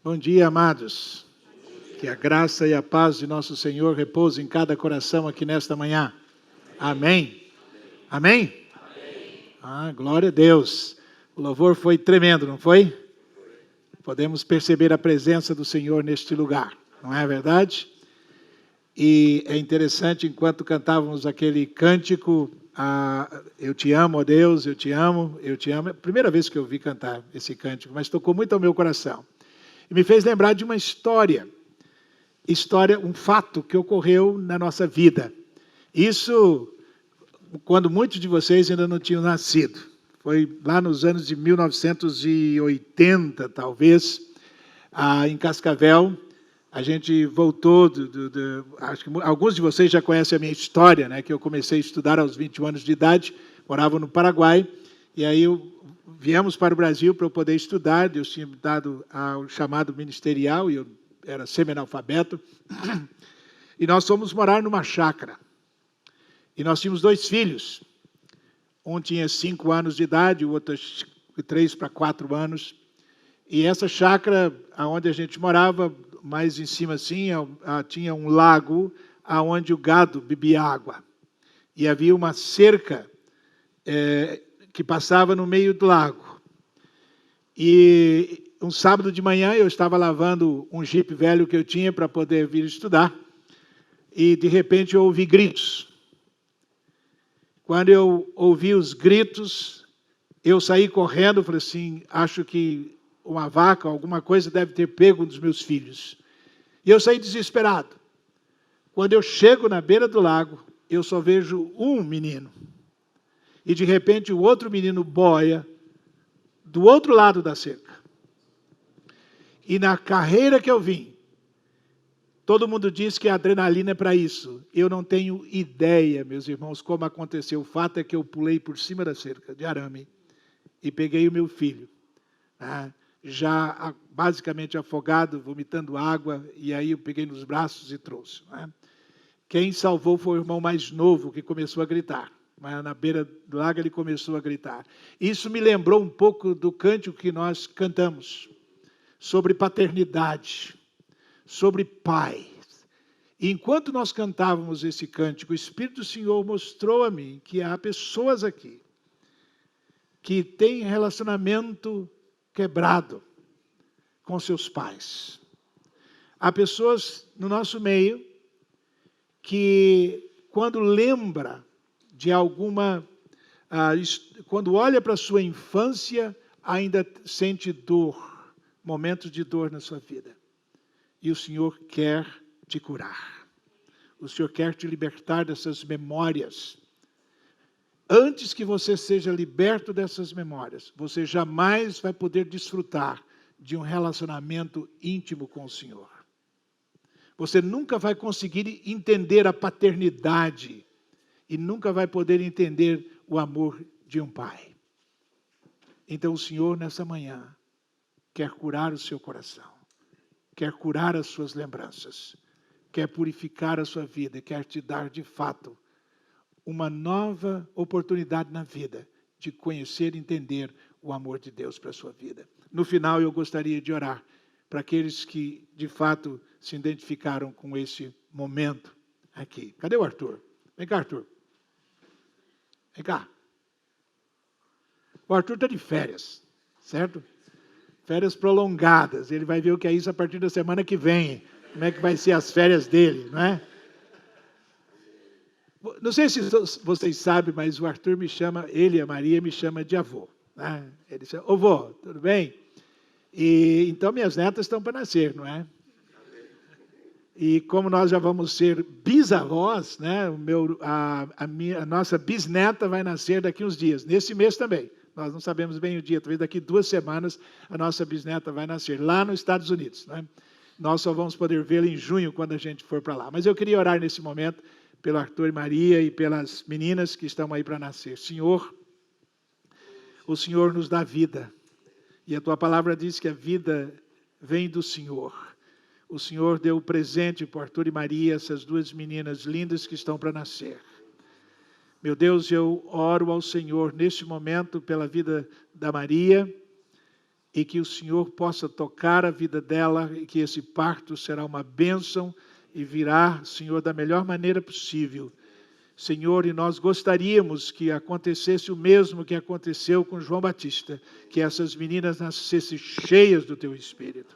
Bom dia, amados. Que a graça e a paz de nosso Senhor repousem em cada coração aqui nesta manhã. Amém? Amém? Glória a Deus. O louvor foi tremendo, não foi? Podemos perceber a presença do Senhor neste lugar, não é verdade? E é interessante, enquanto cantávamos aquele cântico, eu te amo, ó Deus, eu te amo, eu te amo. É a primeira vez que eu ouvi cantar esse cântico, mas tocou muito ao meu coração. E me fez lembrar de uma história, um fato que ocorreu na nossa vida. Isso quando muitos de vocês ainda não tinham nascido. Foi lá nos anos de 1980, talvez, em Cascavel. A gente voltou, acho que alguns de vocês já conhecem a minha história, né? Que eu comecei a estudar aos 21 anos de idade, morava no Paraguai, e aí viemos para o Brasil para eu poder estudar. Deus tinha me dado o chamado ministerial, e eu era semi-analfabeto, e nós fomos morar numa chácara. E nós tínhamos 2 filhos, um tinha 5 anos de idade, o outro 3 para 4 anos, e essa chácara, onde a gente morava, mais em cima assim, tinha um lago, onde o gado bebia água, e havia uma cerca que passava no meio do lago. E um sábado de manhã eu estava lavando um Jeep velho que eu tinha para poder vir estudar, e de repente eu ouvi gritos. Quando eu ouvi os gritos, eu saí correndo, falei assim, acho que uma vaca, alguma coisa deve ter pego um dos meus filhos. E eu saí desesperado. Quando eu chego na beira do lago, eu só vejo um menino. E de repente o outro menino boia do outro lado da cerca. E na carreira que eu vim, todo mundo diz que a adrenalina é para isso. Eu não tenho ideia, meus irmãos, como aconteceu. O fato é que eu pulei por cima da cerca de arame e peguei o meu filho, já basicamente afogado, vomitando água, e aí eu peguei nos braços e trouxe. Quem salvou foi o irmão mais novo, que começou a gritar. Na beira do lago ele começou a gritar. Isso me lembrou um pouco do cântico que nós cantamos, sobre paternidade, sobre pai. E enquanto nós cantávamos esse cântico, o Espírito do Senhor mostrou a mim que há pessoas aqui que têm relacionamento quebrado com seus pais. Há pessoas no nosso meio que, quando lembra de alguma, quando olha para a sua infância, ainda sente dor, momentos de dor na sua vida. E o Senhor quer te curar. O Senhor quer te libertar dessas memórias. Antes que você seja liberto dessas memórias, você jamais vai poder desfrutar de um relacionamento íntimo com o Senhor. Você nunca vai conseguir entender a paternidade e nunca vai poder entender o amor de um pai. Então o Senhor, nessa manhã, quer curar o seu coração, quer curar as suas lembranças, quer purificar a sua vida e quer te dar, de fato, uma nova oportunidade na vida de conhecer e entender o amor de Deus para a sua vida. No final, eu gostaria de orar para aqueles que, de fato, se identificaram com esse momento aqui. Cadê o Arthur? Vem cá, Arthur. Vem cá. O Arthur está de férias, certo? Férias prolongadas. Ele vai ver o que é isso a partir da semana que vem. Como é que vai ser as férias dele, não é? Não sei se vocês sabem, mas o Arthur me chama, ele e a Maria me chamam de avô. Ele diz, ô vô, tudo bem? E então minhas netas estão para nascer, não é? E como nós já vamos ser bisavós, né? A nossa bisneta vai nascer daqui uns dias, nesse mês também. Nós não sabemos bem o dia, talvez daqui 2 semanas a nossa bisneta vai nascer, lá nos Estados Unidos. Né? Nós só vamos poder vê-la em junho, quando a gente for para lá. Mas eu queria orar nesse momento pelo Arthur e Maria e pelas meninas que estão aí para nascer. Senhor, o Senhor nos dá vida. E a Tua palavra diz que a vida vem do Senhor. O Senhor deu o presente para Arthur e Maria, essas 2 meninas lindas que estão para nascer. Meu Deus, eu oro ao Senhor neste momento pela vida da Maria e que o Senhor possa tocar a vida dela e que esse parto será uma bênção e virá, Senhor, da melhor maneira possível. Senhor, e nós gostaríamos que acontecesse o mesmo que aconteceu com João Batista, que essas meninas nascessem cheias do Teu Espírito,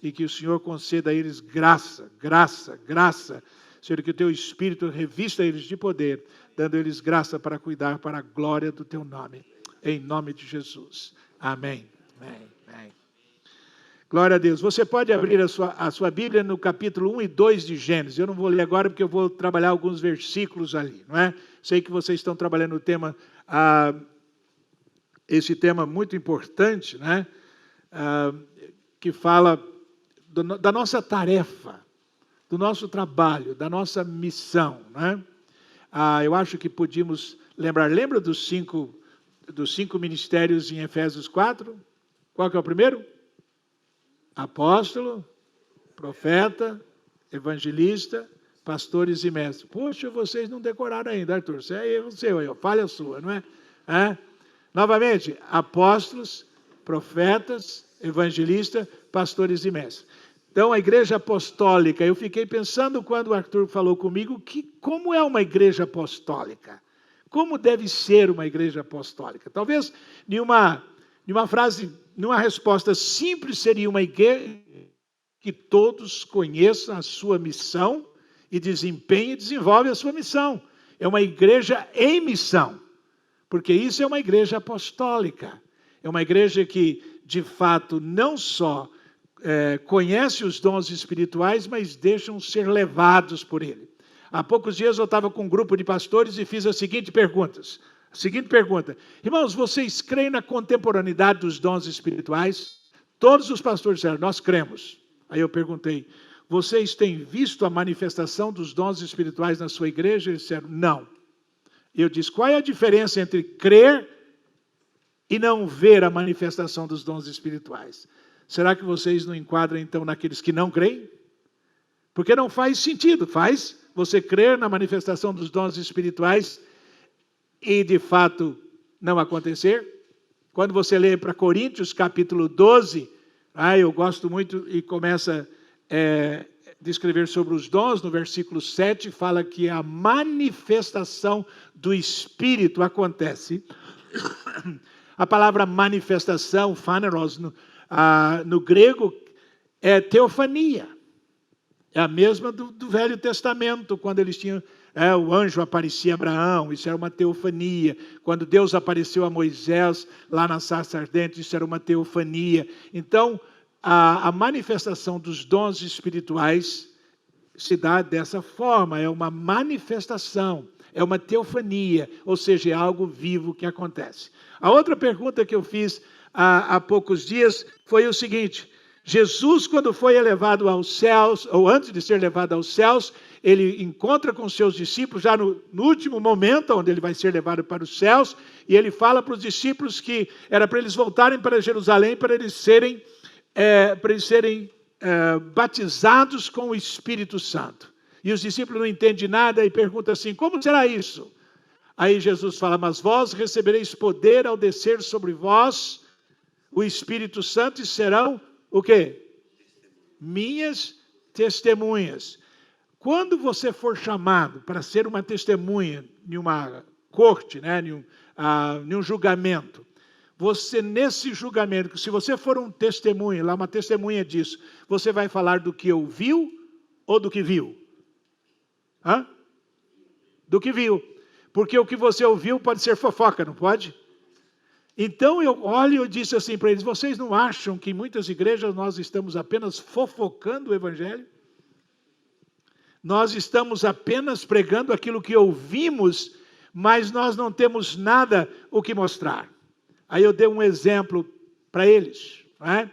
e que o Senhor conceda a eles graça, graça, graça, Senhor, que o Teu Espírito revista eles de poder, dando a eles graça para cuidar para a glória do Teu nome, em nome de Jesus. Amém. Amém. Amém. Glória a Deus. Você pode abrir a sua Bíblia no capítulo 1 e 2 de Gênesis. Eu não vou ler agora porque eu vou trabalhar alguns versículos ali, não é? Sei que vocês estão trabalhando o tema, esse tema muito importante, né? Que fala da nossa tarefa, do nosso trabalho, da nossa missão, né? Eu acho que podíamos lembra dos cinco ministérios em Efésios 4? Qual que é o primeiro? Apóstolo, profeta, evangelista, pastores e mestres. Poxa, vocês não decoraram ainda, Arthur. Isso é erro seu, falha sua, não é? Novamente, apóstolos, profetas, evangelistas, pastores e mestres. Então, a igreja apostólica, eu fiquei pensando quando o Arthur falou comigo, como é uma igreja apostólica? Como deve ser uma igreja apostólica? Talvez, numa resposta simples, seria uma igreja que todos conheçam a sua missão e desempenhem e desenvolvem a sua missão. É uma igreja em missão, porque isso é uma igreja apostólica. É uma igreja que, de fato, não só conhece os dons espirituais, mas deixam ser levados por ele. Há poucos dias eu estava com um grupo de pastores e fiz a seguinte pergunta. Irmãos, vocês creem na contemporaneidade dos dons espirituais? Todos os pastores disseram, nós cremos. Aí eu perguntei, vocês têm visto a manifestação dos dons espirituais na sua igreja? Eles disseram, não. Eu disse, qual é a diferença entre crer e não ver a manifestação dos dons espirituais? Será que vocês não enquadram, então, naqueles que não creem? Porque não faz sentido, faz você crer na manifestação dos dons espirituais e, de fato, não acontecer. Quando você lê para Coríntios, capítulo 12, eu gosto muito e começa a descrever sobre os dons, no versículo 7, fala que a manifestação do Espírito acontece. A palavra manifestação, phaneros, no grego, é teofania. É a mesma do Velho Testamento, quando eles tinham... o anjo aparecia a Abraão, isso era uma teofania. Quando Deus apareceu a Moisés, lá na sarça ardente, isso era uma teofania. Então, a manifestação dos dons espirituais se dá dessa forma, é uma manifestação, é uma teofania, ou seja, é algo vivo que acontece. A outra pergunta que eu fiz há poucos dias foi o seguinte: Jesus, quando foi elevado aos céus, ou antes de ser levado aos céus, ele encontra com seus discípulos, já no último momento, onde ele vai ser levado para os céus, e ele fala para os discípulos que era para eles voltarem para Jerusalém, para eles serem batizados com o Espírito Santo. E os discípulos não entendem nada e perguntam assim, como será isso? Aí Jesus fala, mas vós recebereis poder ao descer sobre vós o Espírito Santo e serão o quê? Minhas testemunhas. Quando você for chamado para ser uma testemunha em uma corte, em um julgamento, você nesse julgamento, se você for um testemunha, uma testemunha disso, você vai falar do que ouviu ou do que viu? Do que viu. Porque o que você ouviu pode ser fofoca, não pode? Então eu olho e eu disse assim para eles, vocês não acham que em muitas igrejas nós estamos apenas fofocando o Evangelho? Nós estamos apenas pregando aquilo que ouvimos, mas nós não temos nada o que mostrar. Aí eu dei um exemplo para eles, não é?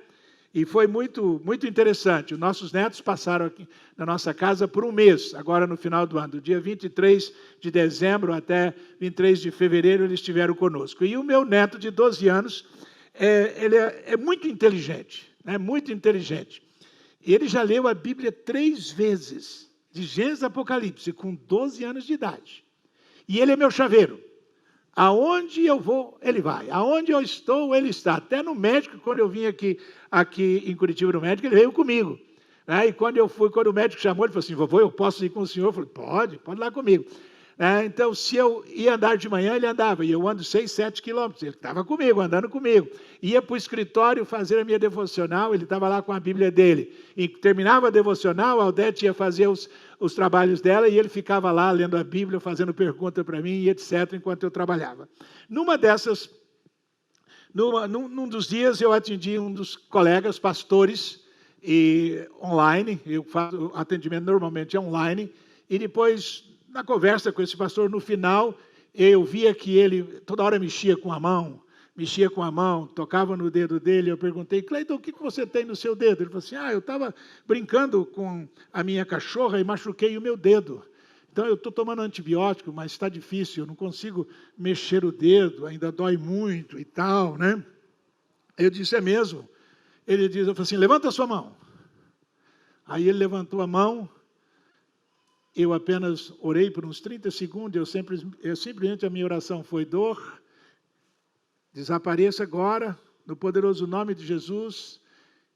E foi muito, muito interessante. Os nossos netos passaram aqui na nossa casa por um mês, agora no final do ano. Do dia 23 de dezembro até 23 de fevereiro, eles estiveram conosco. E o meu neto de 12 anos, ele é muito inteligente, muito inteligente. Ele já leu a Bíblia 3 vezes, de Gênesis a Apocalipse, com 12 anos de idade. E ele é meu chaveiro. Aonde eu vou, ele vai. Aonde eu estou, ele está. Até no médico, quando eu vim aqui em Curitiba no médico, ele veio comigo. E quando o médico chamou, ele falou assim, vovô, eu posso ir com o senhor? Eu falei, pode ir lá comigo. Então, se eu ia andar de manhã, ele andava, e eu ando 6, 7 quilômetros, ele estava comigo, andando comigo. Ia para o escritório fazer a minha devocional, ele estava lá com a Bíblia dele. E terminava a devocional, a Aldete ia fazer os trabalhos dela, e ele ficava lá lendo a Bíblia, fazendo pergunta para mim, e etc., enquanto eu trabalhava. Num dos dias, eu atendi um dos colegas pastores, online, eu faço atendimento normalmente online, e depois, na conversa com esse pastor, no final, eu via que ele toda hora mexia com a mão, tocava no dedo dele. Eu perguntei, Cleiton, o que você tem no seu dedo? Ele falou assim, eu estava brincando com a minha cachorra e machuquei o meu dedo. Então, eu estou tomando antibiótico, mas está difícil, eu não consigo mexer o dedo, ainda dói muito e tal, né? Eu disse, é mesmo? Eu falei assim, levanta a sua mão. Aí ele levantou a mão, eu apenas orei por uns 30 segundos, simplesmente a minha oração foi dor, desapareça agora, no poderoso nome de Jesus,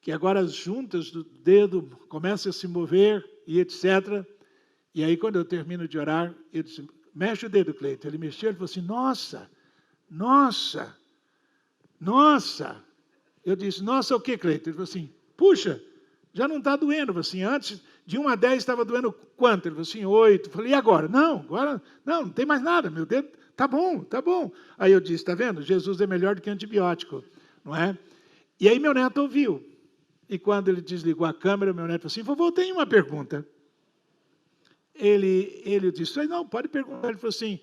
que agora as juntas do dedo comecem a se mover e etc. E aí quando eu termino de orar, eu disse, mexe o dedo, Cleiton. Ele mexeu, ele falou assim, nossa. Eu disse, nossa, o que, Cleiton? Ele falou assim, puxa, já não está doendo. Eu falei assim, antes de 1 a 10 estava doendo quanto? Ele falou assim, 8. Eu falei, e agora? Agora não tem mais nada, meu dedo tá bom. Aí eu disse, está vendo? Jesus é melhor do que antibiótico, não é? E aí meu neto ouviu. E quando ele desligou a câmera, meu neto falou assim, vovô, tem uma pergunta. Ele disse, não, pode perguntar. Ele falou assim,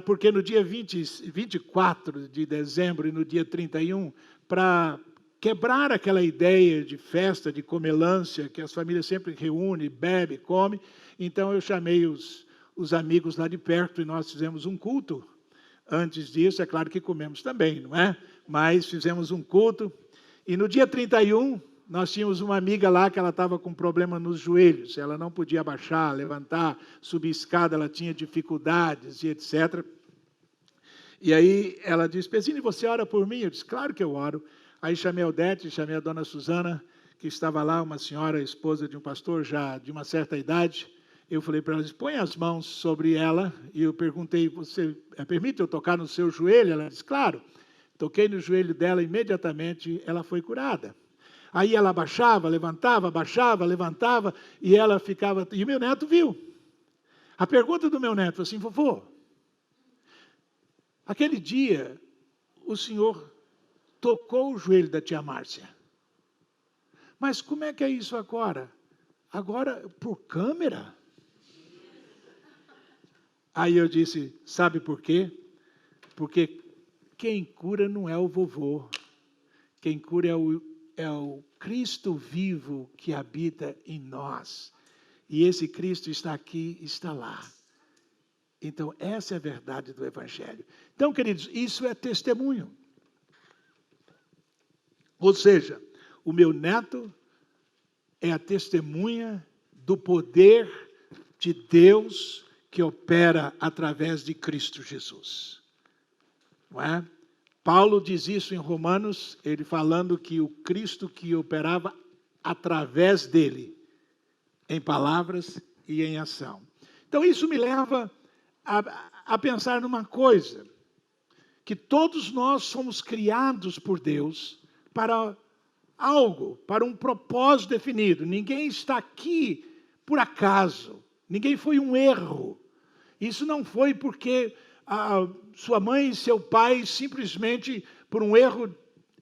porque no dia 24 de dezembro e no dia 31, para quebrar aquela ideia de festa, de comelância, que as famílias sempre reúnem, bebe, come. Então eu chamei os amigos lá de perto e nós fizemos um culto. Antes disso, é claro que comemos também, não é? Mas fizemos um culto. E no dia 31, nós tínhamos uma amiga lá que ela estava com problema nos joelhos. Ela não podia abaixar, levantar, subir escada, ela tinha dificuldades e etc. E aí ela disse, Pezini, você ora por mim? Eu disse, claro que eu oro. Aí chamei a Aldete, chamei a dona Suzana, que estava lá, uma senhora, esposa de um pastor já de uma certa idade. Eu falei para ela, põe as mãos sobre ela. E eu perguntei, você permite eu tocar no seu joelho? Ela disse, claro. Toquei no joelho dela, imediatamente ela foi curada. Aí ela abaixava, levantava, e ela ficava... E o meu neto viu. A pergunta do meu neto foi assim, vovô, aquele dia o senhor tocou o joelho da tia Márcia. Mas como é que é isso agora? Agora, por câmera? Aí eu disse, sabe por quê? Porque quem cura não é o vovô. Quem cura é o Cristo vivo que habita em nós. E esse Cristo está aqui, está lá. Então, essa é a verdade do Evangelho. Então, queridos, isso é testemunho. Ou seja, o meu neto é a testemunha do poder de Deus que opera através de Cristo Jesus. Não é? Paulo diz isso em Romanos, ele falando que o Cristo que operava através dele, em palavras e em ação. Então isso me leva a pensar numa coisa, que todos nós somos criados por Deus para algo, para um propósito definido. Ninguém está aqui por acaso, ninguém foi um erro. Isso não foi porque sua mãe e seu pai simplesmente por um erro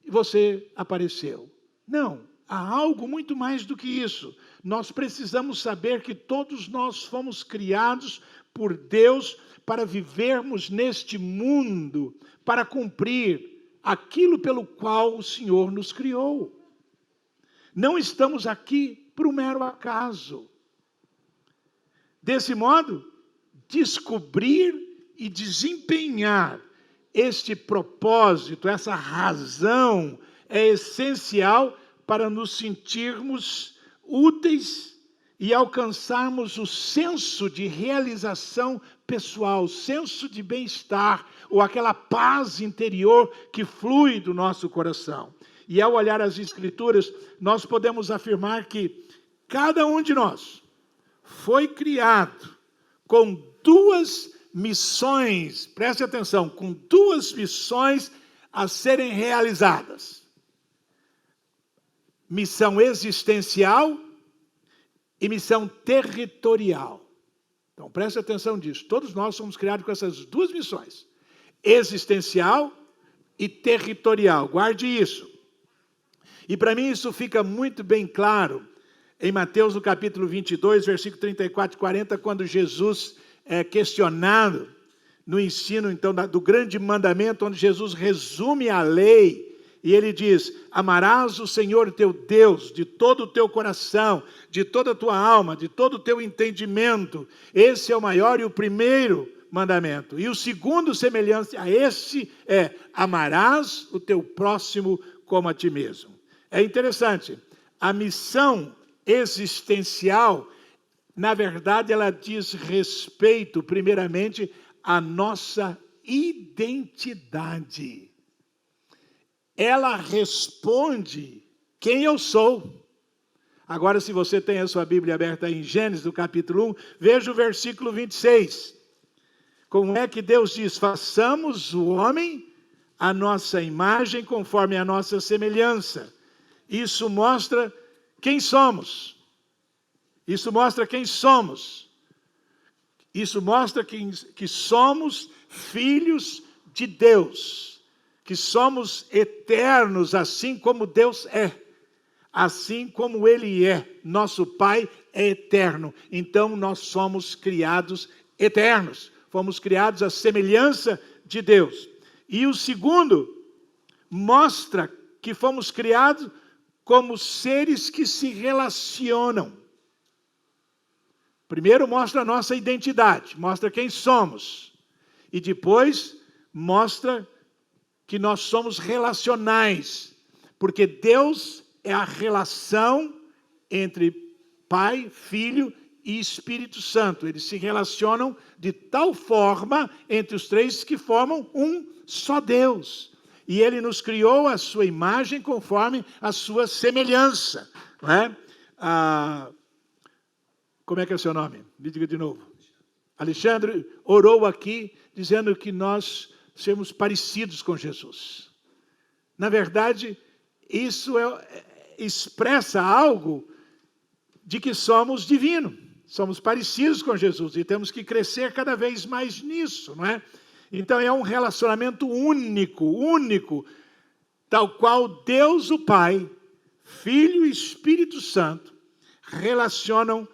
você apareceu. Não, há algo muito mais do que isso. Nós precisamos saber que todos nós fomos criados por Deus para vivermos neste mundo, para cumprir aquilo pelo qual o Senhor nos criou. Não estamos aqui por um mero acaso. Desse modo, descobrir e desempenhar este propósito, essa razão, é essencial para nos sentirmos úteis e alcançarmos o senso de realização pessoal, senso de bem-estar, ou aquela paz interior que flui do nosso coração. E ao olhar as Escrituras, nós podemos afirmar que cada um de nós foi criado com duas missões, preste atenção, com duas missões a serem realizadas. Missão existencial e missão territorial. Então, preste atenção nisso. Todos nós somos criados com essas duas missões. Existencial e territorial. Guarde isso. E para mim isso fica muito bem claro em Mateus, no capítulo 22, versículo 34 e 40, quando Jesus é questionado no ensino, então, do grande mandamento, onde Jesus resume a lei. E ele diz: amarás o Senhor teu Deus de todo o teu coração, de toda a tua alma, de todo o teu entendimento. Esse é o maior e o primeiro mandamento. E o segundo, semelhante a esse, é: amarás o teu próximo como a ti mesmo. É interessante, a missão existencial, na verdade, ela diz respeito, primeiramente, à nossa identidade. Ela responde quem eu sou. Agora, se você tem a sua Bíblia aberta em Gênesis, no capítulo 1, veja o versículo 26. Como é que Deus diz: façamos o homem a nossa imagem, conforme a nossa semelhança. Isso mostra quem somos. Isso mostra quem somos. Isso mostra que somos filhos de Deus. Que somos eternos, assim como Deus é. Assim como Ele é. Nosso Pai é eterno. Então nós somos criados eternos. Fomos criados à semelhança de Deus. E o segundo, mostra que fomos criados como seres que se relacionam. Primeiro mostra a nossa identidade, mostra quem somos. E depois mostra que nós somos relacionais. Porque Deus é a relação entre Pai, Filho e Espírito Santo. Eles se relacionam de tal forma entre os três que formam um só Deus. E Ele nos criou a sua imagem conforme a sua semelhança. Não é? Como é que é o seu nome? Me diga de novo. Alexandre orou aqui dizendo que nós sermos parecidos com Jesus. Na verdade, isso expressa algo de que somos divinos. Somos parecidos com Jesus e temos que crescer cada vez mais nisso, não é? Então é um relacionamento único, tal qual Deus o Pai, Filho e Espírito Santo relacionam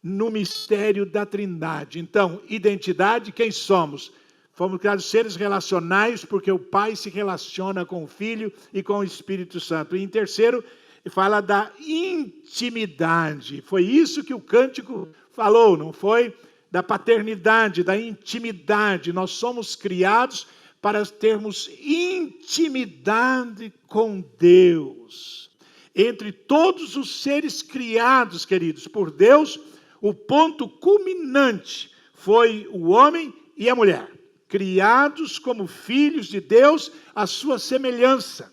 no mistério da Trindade. Então, identidade, quem somos? Fomos criados seres relacionais porque o Pai se relaciona com o Filho e com o Espírito Santo. E em terceiro, fala da intimidade. Foi isso que o cântico falou, não foi? Da paternidade, da intimidade. Nós somos criados para termos intimidade com Deus. Entre todos os seres criados, queridos, por Deus, o ponto culminante foi o homem e a mulher, criados como filhos de Deus, à sua semelhança.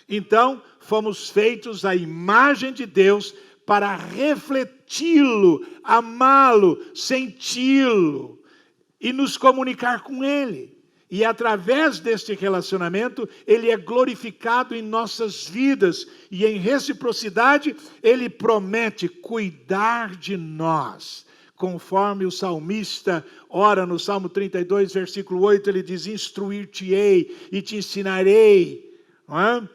Então, fomos feitos à imagem de Deus para refleti-lo, amá-lo, senti-lo e nos comunicar com Ele. E através deste relacionamento, Ele é glorificado em nossas vidas. E em reciprocidade, Ele promete cuidar de nós. Conforme o salmista ora no Salmo 32, versículo 8, ele diz: instruir-te-ei e te ensinarei, não é?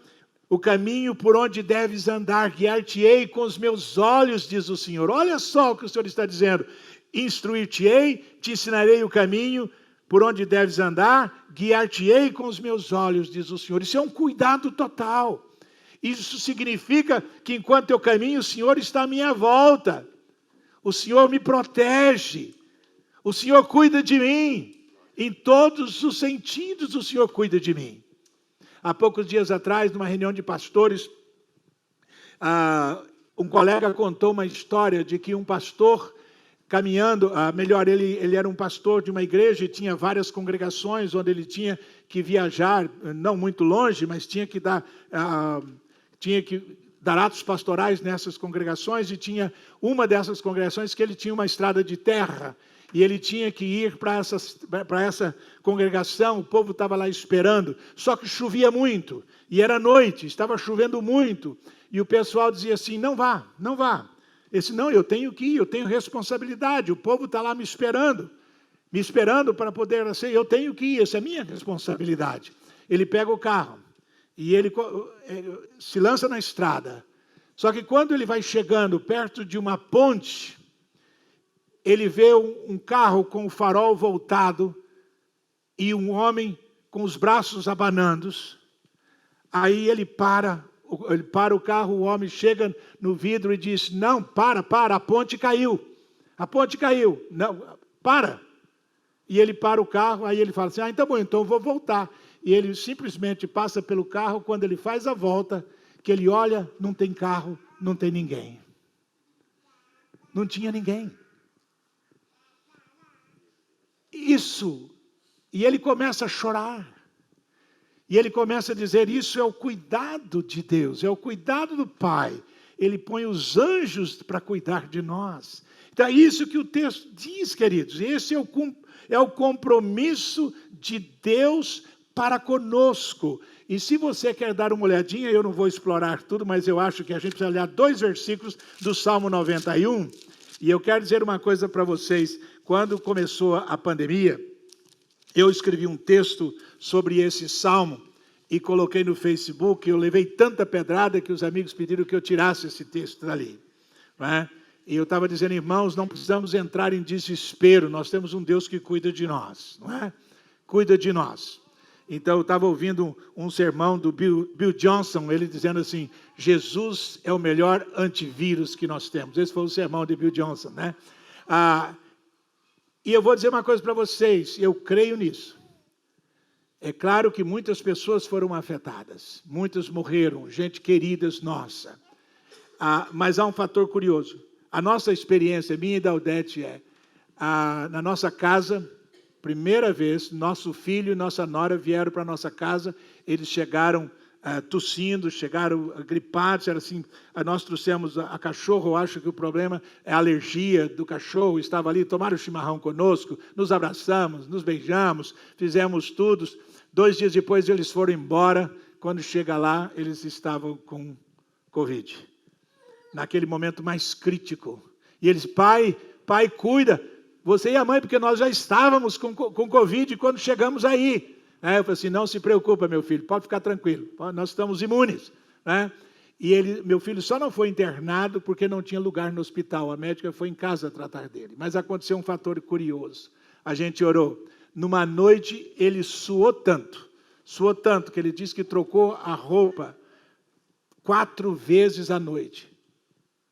O caminho por onde deves andar, guiar-te-ei com os meus olhos, diz o Senhor. Olha só o que o Senhor está dizendo. Instruir-te-ei, te ensinarei o caminho por onde deves andar, guiar-te-ei com os meus olhos, diz o Senhor. Isso é um cuidado total. Isso significa que enquanto eu caminho, o Senhor está à minha volta. O Senhor me protege. O Senhor cuida de mim. Em todos os sentidos, o Senhor cuida de mim. Há poucos dias atrás, numa reunião de pastores, Um colega contou uma história de que um pastor caminhando, melhor, ele era um pastor de uma igreja e tinha várias congregações onde ele tinha que viajar, não muito longe, mas tinha que dar atos pastorais nessas congregações, e tinha uma dessas congregações que ele tinha uma estrada de terra, e ele tinha que ir para essa congregação. O povo estava lá esperando, só que chovia muito, e era noite, estava chovendo muito, e o pessoal dizia assim, não vá, não vá. Ele disse, não, eu tenho que ir, eu tenho responsabilidade, o povo está lá me esperando para poder, assim, eu tenho que ir, essa é a minha responsabilidade. Ele pega o carro, e ele se lança na estrada. Só que quando ele vai chegando perto de uma ponte, ele vê um carro com o farol voltado e um homem com os braços abanando. Aí ele para o carro, o homem chega no vidro e diz, não, para, a ponte caiu, não, para. E ele para o carro, aí ele fala assim, então bom, então eu vou voltar. E ele simplesmente passa pelo carro. Quando ele faz a volta, que ele olha, não tem carro, não tem ninguém. Não tinha ninguém. Isso. E ele começa a chorar. E ele começa a dizer, isso é o cuidado de Deus, é o cuidado do Pai. Ele põe os anjos para cuidar de nós. Então é isso que o texto diz, queridos. Esse é o compromisso de Deus para conosco. E se você quer dar uma olhadinha, eu não vou explorar tudo, mas eu acho que a gente precisa olhar 2 versículos do Salmo 91. E eu quero dizer uma coisa para vocês. Quando começou a pandemia, eu escrevi um texto sobre esse salmo e coloquei no Facebook. Eu levei tanta pedrada que os amigos pediram que eu tirasse esse texto dali. Não é? E eu estava dizendo, irmãos, não precisamos entrar em desespero. Nós temos um Deus que cuida de nós. Não é? Cuida de nós. Então eu estava ouvindo um sermão do Bill Johnson, ele dizendo assim, Jesus é o melhor antivírus que nós temos. Esse foi o sermão de Bill Johnson, né? E eu vou dizer uma coisa para vocês, eu creio nisso. É claro que muitas pessoas foram afetadas, muitas morreram, gente queridas nossa. Mas há um fator curioso. A nossa experiência, minha e da Odete, na nossa casa, primeira vez, nosso filho e nossa nora vieram para a nossa casa, eles chegaram tossindo, chegaram gripados, era assim, nós trouxemos a cachorro, eu acho que o problema é a alergia do cachorro, estava ali, tomaram chimarrão conosco, nos abraçamos, nos beijamos, fizemos tudo. 2 dias depois eles foram embora, quando chega lá, eles estavam com Covid. Naquele momento mais crítico. E eles, pai, cuida, você e a mãe, porque nós já estávamos com Covid quando chegamos aí. Eu falei assim, não se preocupa, meu filho, pode ficar tranquilo, nós estamos imunes. E meu filho só não foi internado porque não tinha lugar no hospital, a médica foi em casa tratar dele. Mas aconteceu um fator curioso, a gente orou. Numa noite ele suou tanto que ele disse que trocou a roupa 4 vezes à noite.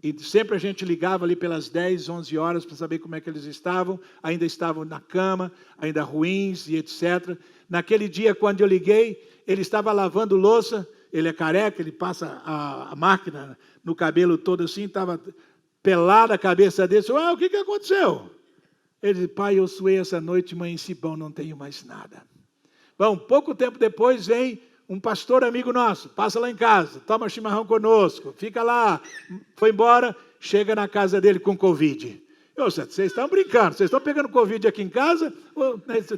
E sempre a gente ligava ali pelas 10, 11 horas para saber como é que eles estavam. Ainda estavam na cama, ainda ruins e etc. Naquele dia, quando eu liguei, ele estava lavando louça. Ele é careca, ele passa a máquina no cabelo todo assim. Estava pelada a cabeça dele. O que aconteceu? Ele disse, pai, eu suei essa noite, mãe, esse pão, não tenho mais nada. Bom, pouco tempo depois vem um pastor amigo nosso, passa lá em casa, toma chimarrão conosco, fica lá, foi embora, chega na casa dele com Covid. Vocês estão brincando, vocês estão pegando Covid aqui em casa?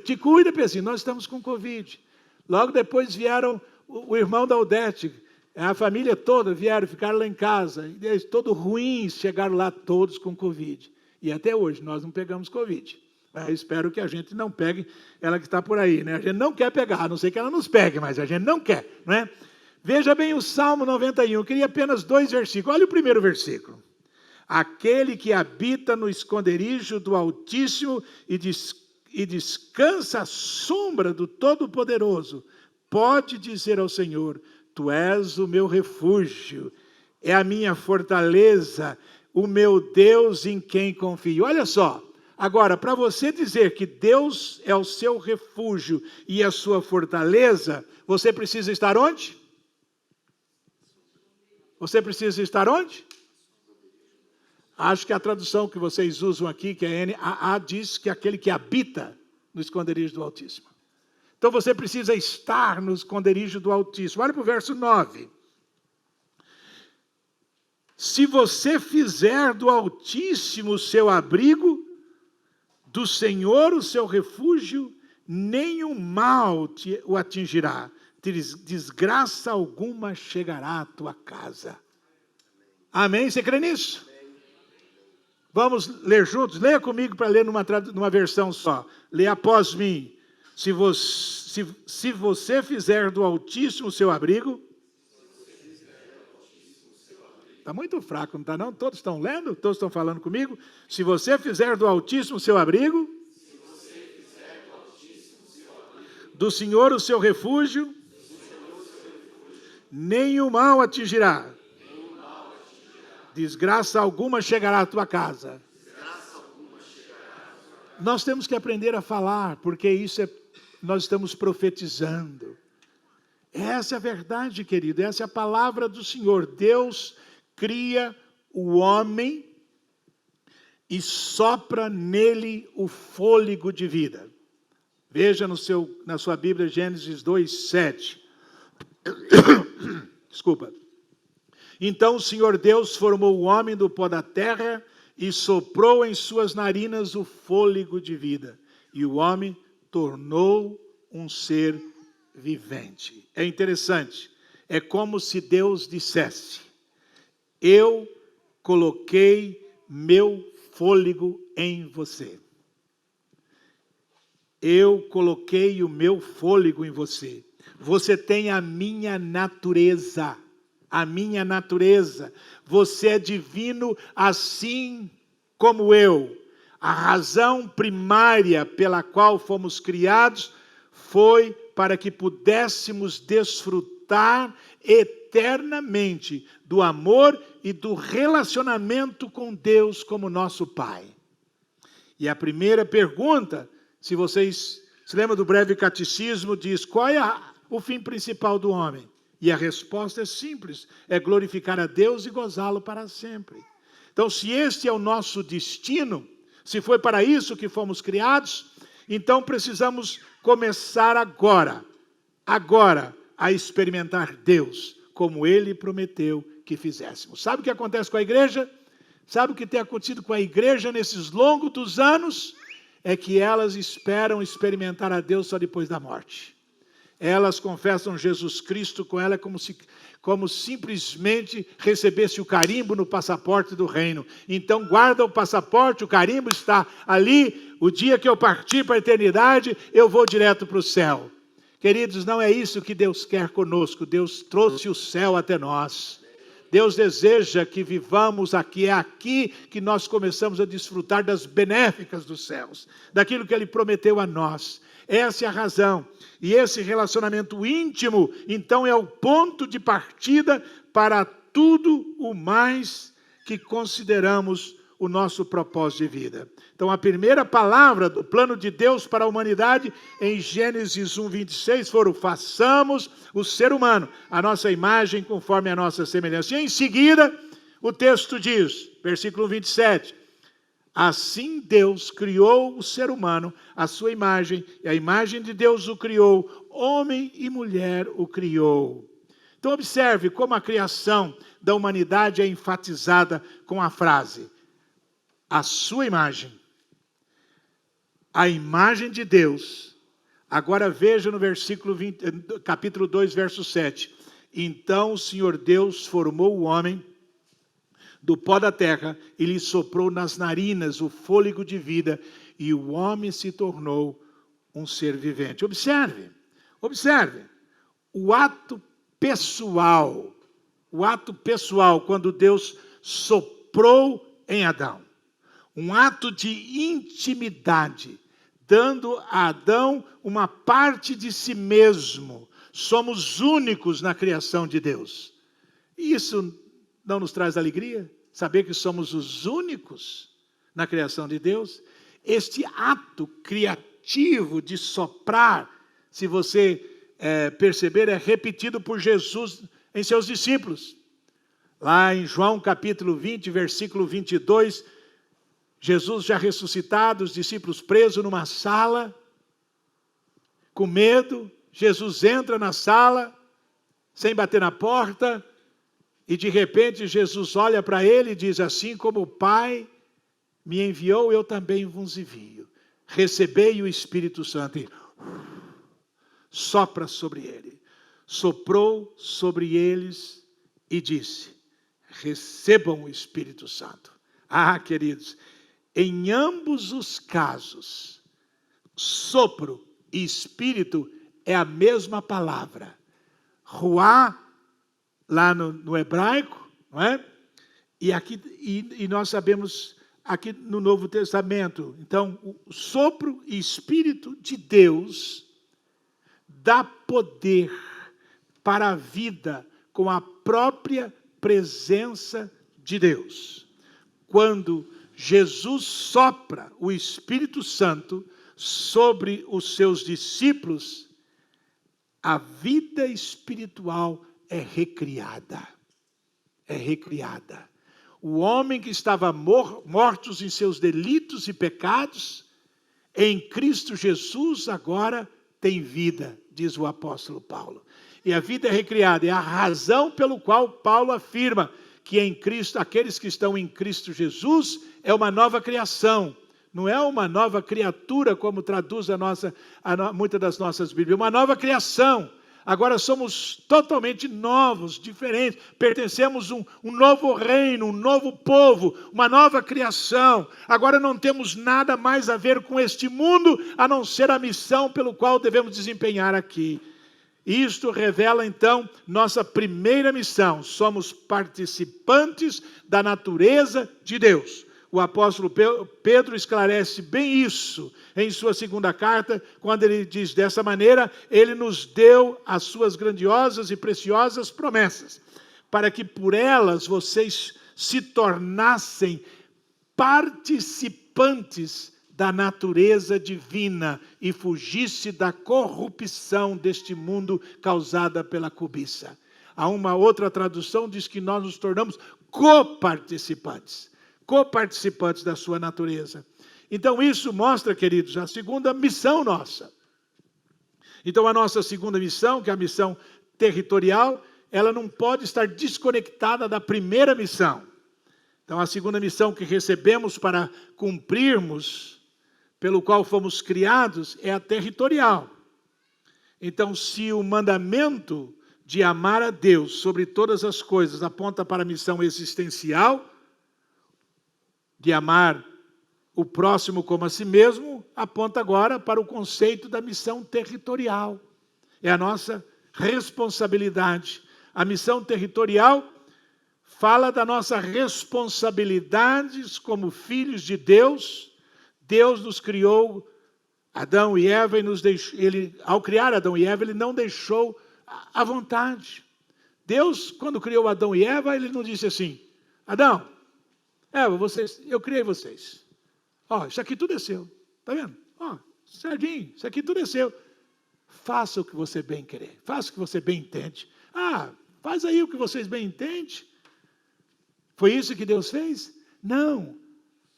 Te cuida, assim, nós estamos com Covid. Logo depois vieram o irmão da Odete, a família toda vieram, ficaram lá em casa, e eles todos ruins, chegaram lá todos com Covid. E até hoje nós não pegamos Covid. Espero que a gente não pegue ela que está por aí, né? A gente não quer pegar, a não ser que ela nos pegue, mas a gente não quer, não é? Veja bem o Salmo 91, eu queria apenas 2 versículos. Olha o primeiro versículo. Aquele que habita no esconderijo do Altíssimo e descansa à sombra do Todo-Poderoso, pode dizer ao Senhor, tu és o meu refúgio, é a minha fortaleza, o meu Deus em quem confio. Olha só. Agora, para você dizer que Deus é o seu refúgio e a sua fortaleza, você precisa estar onde? Você precisa estar onde? Acho que a tradução que vocês usam aqui, que é NAA, diz que aquele que habita no esconderijo do Altíssimo. Então você precisa estar no esconderijo do Altíssimo. Olha para o verso 9. Se você fizer do Altíssimo o seu abrigo, do Senhor o seu refúgio, nenhum mal o atingirá, desgraça alguma chegará à tua casa. Amém? Você crê nisso? Vamos ler juntos? Leia comigo para ler numa versão só. Leia após mim. Se você fizer do Altíssimo o seu abrigo... Está muito fraco, não está não? Todos estão lendo? Todos estão falando comigo? Se você fizer do Altíssimo o seu abrigo... do Senhor o seu refúgio... nenhum mal atingirá. Desgraça alguma chegará à tua casa. Nós temos que aprender a falar, porque nós estamos profetizando. Essa é a verdade, querido, essa é a palavra do Senhor. Deus cria o homem e sopra nele o fôlego de vida. Veja na sua Bíblia, Gênesis 2:7. Desculpa. Então o Senhor Deus formou o homem do pó da terra e soprou em suas narinas o fôlego de vida. E o homem tornou um ser vivente. É interessante. É como se Deus dissesse: eu coloquei meu fôlego em você. Eu coloquei o meu fôlego em você. Você tem a minha natureza. A minha natureza. Você é divino assim como eu. A razão primária pela qual fomos criados foi para que pudéssemos desfrutar eternamente do amor e do relacionamento com Deus como nosso Pai. E a primeira pergunta, se vocês se lembram do breve catecismo, diz: qual é o fim principal do homem? E a resposta é simples, é glorificar a Deus e gozá-lo para sempre. Então, se este é o nosso destino, se foi para isso que fomos criados, então precisamos começar agora a experimentar Deus, como Ele prometeu que fizéssemos. Sabe o que acontece com a igreja? Sabe o que tem acontecido com a igreja nesses longos anos? É que elas esperam experimentar a Deus só depois da morte. Elas confessam Jesus Cristo com ela como simplesmente recebesse o carimbo no passaporte do reino. Então guarda o passaporte, o carimbo está ali, o dia que eu partir para a eternidade, eu vou direto para o céu. Queridos, não é isso que Deus quer conosco. Deus trouxe o céu até nós. Deus deseja que vivamos aqui. É aqui que nós começamos a desfrutar das benéficas dos céus, daquilo que Ele prometeu a nós. Essa é a razão. E esse relacionamento íntimo, então, é o ponto de partida para tudo o mais que consideramos o nosso propósito de vida. Então, a primeira palavra do plano de Deus para a humanidade, em Gênesis 1:26, foram: façamos o ser humano a nossa imagem conforme a nossa semelhança. E em seguida, o texto diz, versículo 27, assim Deus criou o ser humano, a sua imagem, e a imagem de Deus o criou, homem e mulher o criou. Então observe como a criação da humanidade é enfatizada com a frase: a sua imagem, a imagem de Deus. Agora veja no capítulo 2, verso 7. Então o Senhor Deus formou o homem do pó da terra e lhe soprou nas narinas o fôlego de vida, e o homem se tornou um ser vivente. Observe, o ato pessoal, quando Deus soprou em Adão, um ato de intimidade, dando a Adão uma parte de si mesmo. Somos únicos na criação de Deus. Isso não nos traz alegria? Saber que somos os únicos na criação de Deus? Este ato criativo de soprar, se você perceber, é repetido por Jesus em seus discípulos. Lá em João capítulo 20, versículo 22, Jesus já ressuscitado, os discípulos presos numa sala, com medo. Jesus entra na sala, sem bater na porta, e de repente Jesus olha para ele e diz: assim como o Pai me enviou, eu também vos envio. Recebei o Espírito Santo. E sopra sobre ele. Soprou sobre eles e disse: recebam o Espírito Santo. Ah, queridos, em ambos os casos, sopro e Espírito é a mesma palavra. Ruá, lá no hebraico, não é? E aqui e nós sabemos aqui no Novo Testamento. Então, o sopro e Espírito de Deus dá poder para a vida com a própria presença de Deus. Quando Jesus sopra o Espírito Santo sobre os seus discípulos, a vida espiritual é recriada. É recriada. O homem que estava mortos em seus delitos e pecados, em Cristo Jesus agora tem vida, diz o apóstolo Paulo. E a vida é recriada, é a razão pelo qual Paulo afirma que em Cristo, aqueles que estão em Cristo Jesus, é uma nova criação. Não é uma nova criatura, como traduz muitas das nossas Bíblias, uma nova criação. Agora somos totalmente novos, diferentes, pertencemos a um novo reino, um novo povo, uma nova criação. Agora não temos nada mais a ver com este mundo, a não ser a missão pelo qual devemos desempenhar aqui. Isto revela então nossa primeira missão, somos participantes da natureza de Deus. O apóstolo Pedro esclarece bem isso em sua segunda carta, quando ele diz dessa maneira: ele nos deu as suas grandiosas e preciosas promessas, para que por elas vocês se tornassem participantes da natureza divina e fugisse da corrupção deste mundo causada pela cobiça. Há uma outra tradução, diz que nós nos tornamos coparticipantes da sua natureza. Então isso mostra, queridos, a segunda missão nossa. Então a nossa segunda missão, que é a missão territorial, ela não pode estar desconectada da primeira missão. Então a segunda missão que recebemos para cumprirmos, pelo qual fomos criados, é a territorial. Então se o mandamento de amar a Deus sobre todas as coisas aponta para a missão existencial, de amar o próximo como a si mesmo, aponta agora para o conceito da missão territorial. É a nossa responsabilidade. A missão territorial fala da nossa responsabilidade como filhos de Deus. Deus nos criou, Adão e Eva, e ao criar Adão e Eva, ele não deixou à vontade. Deus, quando criou Adão e Eva, ele não disse assim: Adão, Eva, eu criei vocês. Ó, isso aqui tudo é seu. Está vendo? Ó, certinho, isso aqui tudo é seu. Faça o que você bem querer. Faça o que você bem entende. Ah, faz aí o que vocês bem entendem. Foi isso que Deus fez? Não.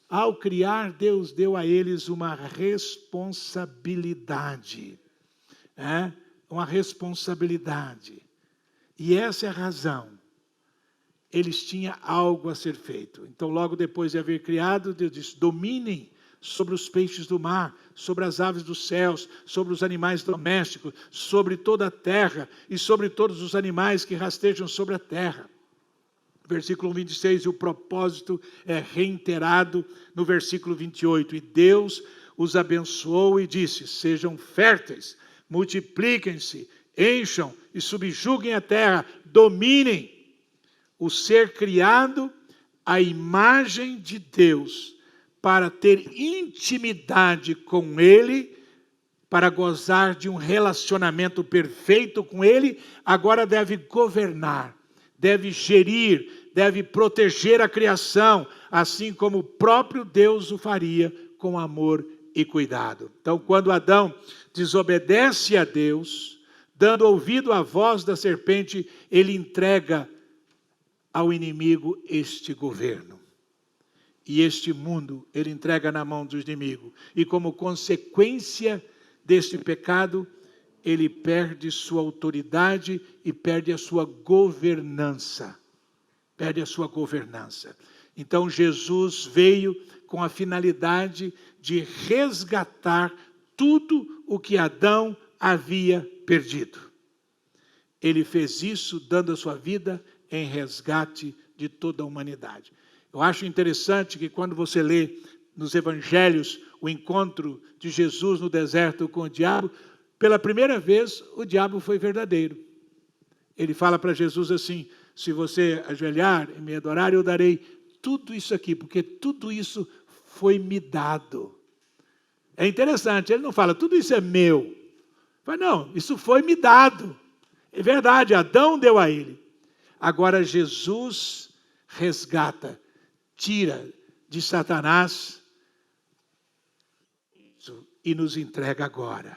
Ao criar, Deus deu a eles uma responsabilidade. Uma responsabilidade. E essa é a razão. Eles tinham algo a ser feito. Então, logo depois de haver criado, Deus disse: dominem sobre os peixes do mar, sobre as aves dos céus, sobre os animais domésticos, sobre toda a terra e sobre todos os animais que rastejam sobre a terra. Versículo 26, e o propósito é reiterado no versículo 28. E Deus os abençoou e disse: sejam férteis, multipliquem-se, encham e subjuguem a terra, dominem. O ser criado à imagem de Deus, para ter intimidade com Ele, para gozar de um relacionamento perfeito com Ele, agora deve governar, deve gerir, deve proteger a criação, assim como o próprio Deus o faria com amor e cuidado. Então, quando Adão desobedece a Deus, dando ouvido à voz da serpente, ele entrega ao inimigo este governo. E este mundo ele entrega na mão do inimigo. E como consequência deste pecado, ele perde sua autoridade e perde a sua governança. Perde a sua governança. Então Jesus veio com a finalidade de resgatar tudo o que Adão havia perdido. Ele fez isso dando a sua vida em resgate de toda a humanidade. Eu acho interessante que quando você lê nos evangelhos o encontro de Jesus no deserto com o diabo, pela primeira vez o diabo foi verdadeiro. Ele fala para Jesus assim: se você ajoelhar e me adorar, eu darei tudo isso aqui, porque tudo isso foi me dado. É interessante, ele não fala, tudo isso é meu. Ele fala, não, isso foi me dado. É verdade, Adão deu a ele. Agora Jesus resgata, tira de Satanás e nos entrega agora.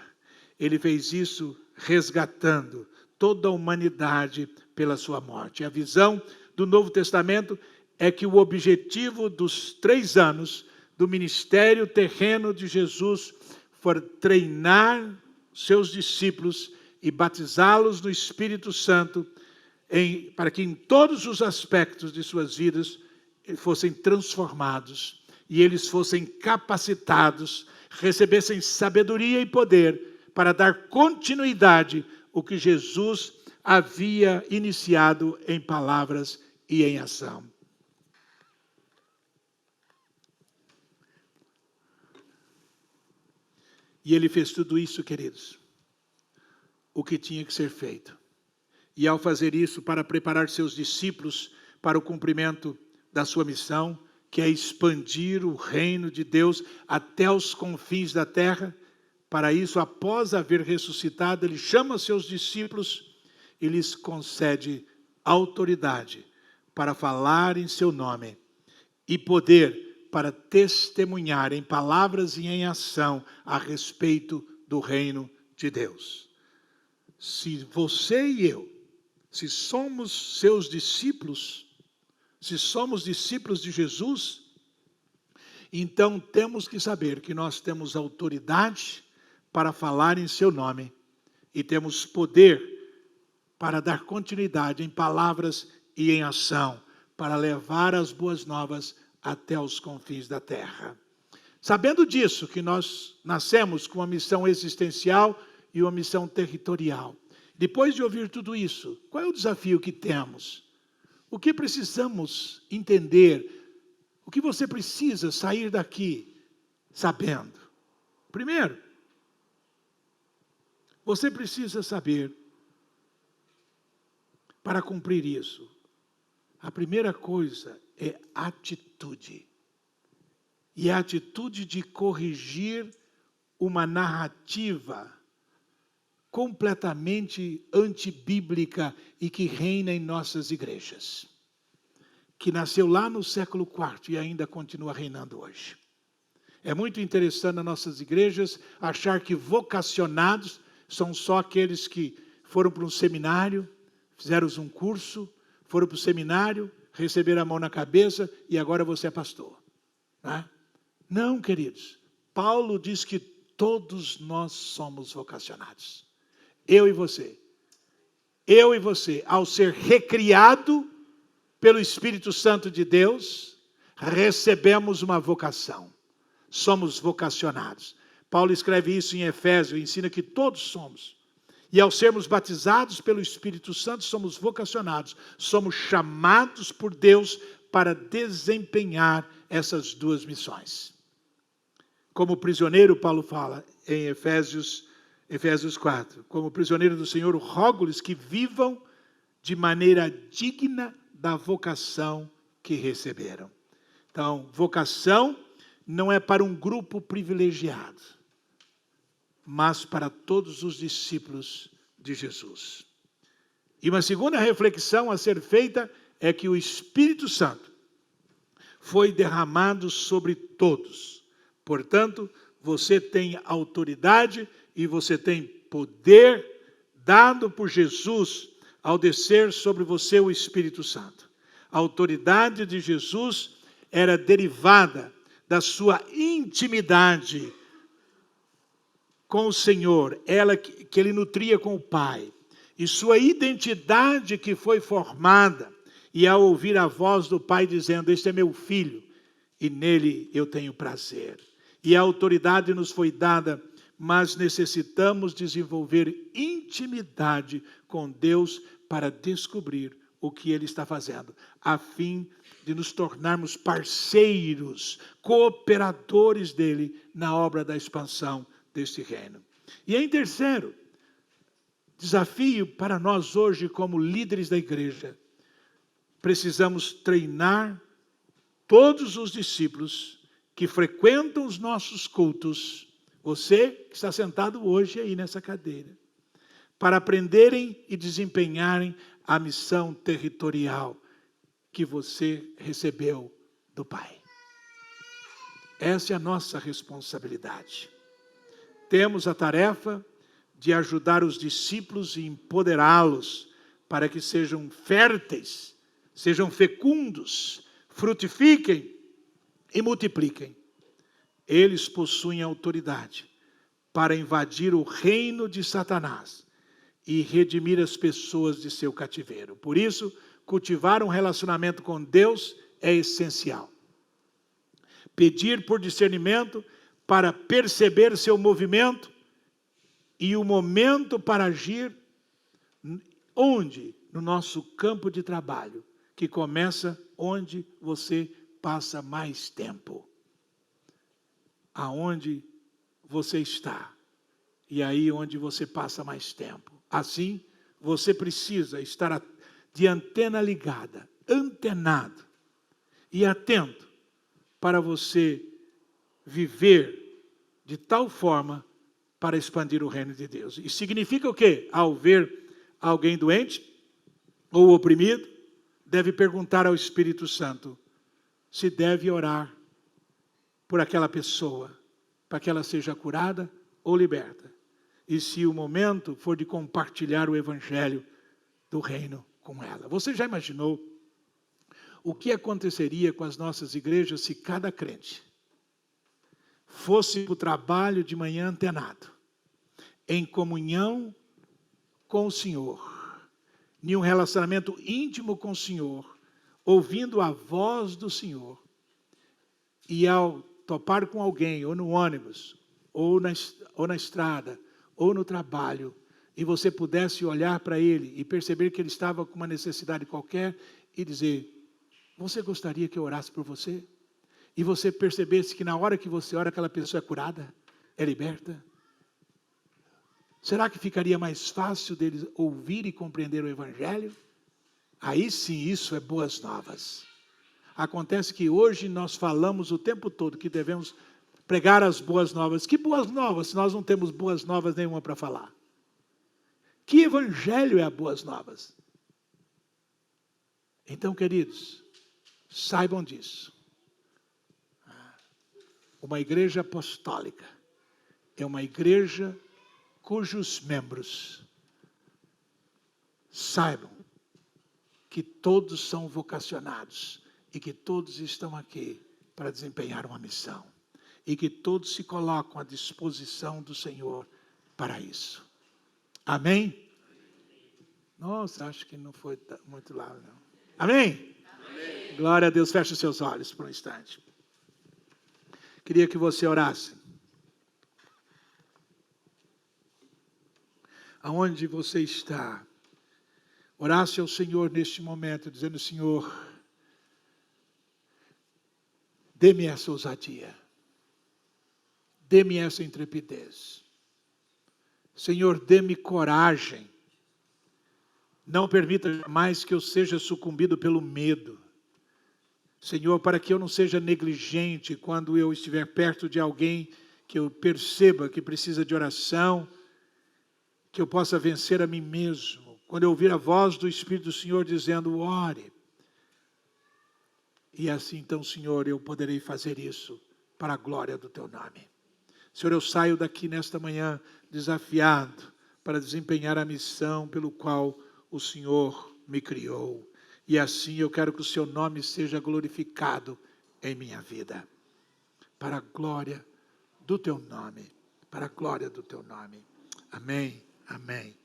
Ele fez isso resgatando toda a humanidade pela sua morte. A visão do Novo Testamento é que o objetivo dos 3 anos do ministério terreno de Jesus foi treinar seus discípulos e batizá-los no Espírito Santo, para que em todos os aspectos de suas vidas fossem transformados e eles fossem capacitados, recebessem sabedoria e poder para dar continuidade ao que Jesus havia iniciado em palavras e em ação. E ele fez tudo isso, queridos, o que tinha que ser feito. E ao fazer isso, para preparar seus discípulos para o cumprimento da sua missão, que é expandir o reino de Deus até os confins da terra, para isso, após haver ressuscitado, ele chama seus discípulos e lhes concede autoridade para falar em seu nome e poder para testemunhar em palavras e em ação a respeito do reino de Deus. Se você e eu, se somos seus discípulos, se somos discípulos de Jesus, então temos que saber que nós temos autoridade para falar em seu nome e temos poder para dar continuidade em palavras e em ação, para levar as boas novas até os confins da terra. Sabendo disso, que nós nascemos com uma missão existencial e uma missão territorial. Depois de ouvir tudo isso, qual é o desafio que temos? O que precisamos entender? O que você precisa sair daqui sabendo? Primeiro, você precisa saber, para cumprir isso, a primeira coisa é atitude. E a atitude de corrigir uma narrativa completamente antibíblica e que reina em nossas igrejas. Que nasceu lá no século IV e ainda continua reinando hoje. É muito interessante nas nossas igrejas achar que vocacionados são só aqueles que foram para um seminário, fizeram um curso, foram para o seminário, receberam a mão na cabeça e agora você é pastor. Não, queridos. Paulo diz que todos nós somos vocacionados. Eu e você. Eu e você, ao ser recriado pelo Espírito Santo de Deus, recebemos uma vocação. Somos vocacionados. Paulo escreve isso em Efésios, ensina que todos somos. E ao sermos batizados pelo Espírito Santo, somos vocacionados. Somos chamados por Deus para desempenhar essas duas missões. Como prisioneiro, Paulo fala em Efésios 4, como prisioneiro do Senhor, rogo-lhes que vivam de maneira digna da vocação que receberam. Então, vocação não é para um grupo privilegiado, mas para todos os discípulos de Jesus. E uma segunda reflexão a ser feita é que o Espírito Santo foi derramado sobre todos. Portanto, você tem autoridade e você tem poder dado por Jesus ao descer sobre você o Espírito Santo. A autoridade de Jesus era derivada da sua intimidade com o Senhor, ela que ele nutria com o Pai, e sua identidade que foi formada, e ao ouvir a voz do Pai dizendo, este é meu filho, e nele eu tenho prazer. E a autoridade nos foi dada, mas necessitamos desenvolver intimidade com Deus para descobrir o que Ele está fazendo, a fim de nos tornarmos parceiros, cooperadores dEle na obra da expansão deste reino. E em terceiro, desafio para nós hoje como líderes da igreja, precisamos treinar todos os discípulos que frequentam os nossos cultos, você que está sentado hoje aí nessa cadeira, para aprenderem e desempenharem a missão territorial que você recebeu do Pai. Essa é a nossa responsabilidade. Temos a tarefa de ajudar os discípulos e empoderá-los para que sejam férteis, sejam fecundos, frutifiquem e multipliquem. Eles possuem autoridade para invadir o reino de Satanás e redimir as pessoas de seu cativeiro. Por isso, cultivar um relacionamento com Deus é essencial. Pedir por discernimento para perceber seu movimento e o momento para agir, onde? No nosso campo de trabalho, que começa onde você passa mais tempo. Aonde você está. E aí onde você passa mais tempo. Assim, você precisa estar de antena ligada, antenado e atento para você viver de tal forma para expandir o reino de Deus. E significa o quê? Ao ver alguém doente ou oprimido, deve perguntar ao Espírito Santo se deve orar por aquela pessoa, para que ela seja curada ou liberta. E se o momento for de compartilhar o evangelho do reino com ela. Você já imaginou o que aconteceria com as nossas igrejas se cada crente fosse para o trabalho de manhã antenado, em comunhão com o Senhor, em um relacionamento íntimo com o Senhor, ouvindo a voz do Senhor, e ao topar com alguém, ou no ônibus, ou na estrada, ou no trabalho, e você pudesse olhar para ele e perceber que ele estava com uma necessidade qualquer e dizer, você gostaria que eu orasse por você? E você percebesse que na hora que você ora, aquela pessoa é curada, é liberta? Será que ficaria mais fácil deles ouvir e compreender o evangelho? Aí sim, isso é boas novas. Acontece que hoje nós falamos o tempo todo que devemos pregar as boas novas. Que boas novas, se nós não temos boas novas nenhuma para falar? Que evangelho é a boas novas? Então, queridos, saibam disso. Uma igreja apostólica é uma igreja cujos membros saibam que todos são vocacionados e que todos estão aqui para desempenhar uma missão e que todos se colocam à disposição do Senhor para isso. Amém? Nossa, acho que não foi muito lá, não. Amém? Amém. Glória a Deus. Feche os seus olhos por um instante. Queria que você orasse. Aonde você está? Orasse ao Senhor neste momento, dizendo, Senhor, dê-me essa ousadia. Dê-me essa intrepidez. Senhor, dê-me coragem. Não permita jamais que eu seja sucumbido pelo medo. Senhor, para que eu não seja negligente quando eu estiver perto de alguém que eu perceba que precisa de oração, que eu possa vencer a mim mesmo. Quando eu ouvir a voz do Espírito do Senhor dizendo, ore. E assim então, Senhor, eu poderei fazer isso para a glória do Teu nome. Senhor, eu saio daqui nesta manhã desafiado para desempenhar a missão pelo qual o Senhor me criou. E assim eu quero que o seu nome seja glorificado em minha vida. Para a glória do teu nome. Para a glória do teu nome. Amém. Amém.